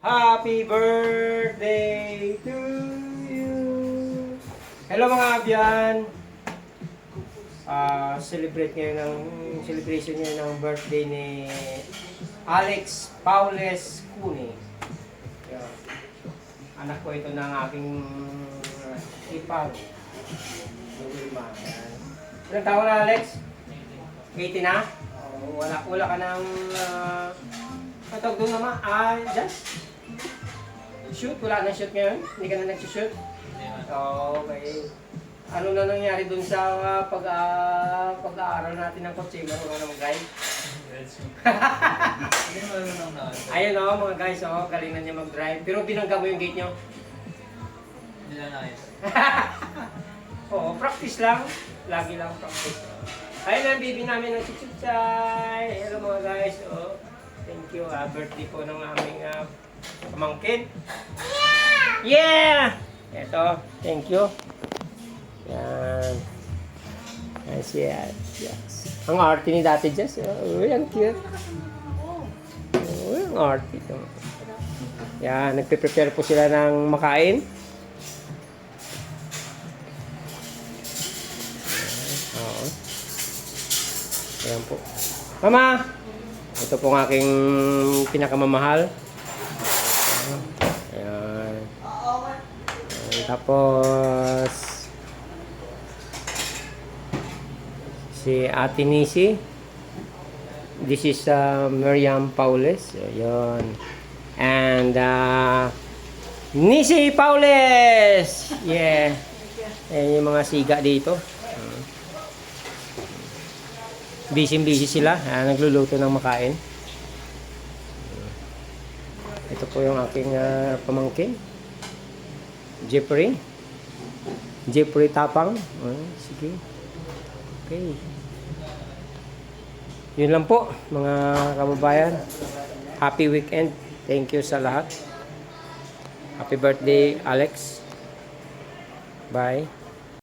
Happy birthday to you. Hello mga abyan. Celebration ngayon ng birthday ni Alex Paules Cune. Yeah. Anak ko ito ng aking ipag. Luma. Ilang taon na, Alex? 80 na? Oh, wala ka ng patawag doon naman. Just shoot? Wala nang shoot ngayon? Hindi ka na nag-shoot? Okay. Ano na nangyari doon sa pag-aaral natin ng kotse? Marunong na mag-drive? Ayun o, mga guys, galing na niya mag-drive. Pero binangga mo yung gate nyo? Hindi na nais. Oo, practice lang. Lagi lang practice. Ayun ang bibi namin ng chichichay. Hello mga guys. Thank you. Birthday po ng aming pamangkin. Yeah! Ito, thank you. Yan. Yes. Ang arte ni Dati Jess. Uy, ang cute. Uy, ang arte. Yan, nagpe-prepare po sila ng makain. Oo. Ayan po. Mama! Ito po ang aking pinakamamahal. Ayan. Tapos si Ate Nisi. This is Miriam Paules. Ayan. And Nisi Paules! Yeah. Ayan yung mga siga dito. Busy sila. Nagluluto ng makain. Ito po yung aking pamangkin. Jeffrey Tapang. Sige. Okay. Yun lang po mga kababayan. Happy weekend. Thank you sa lahat. Happy birthday, Alex. Bye.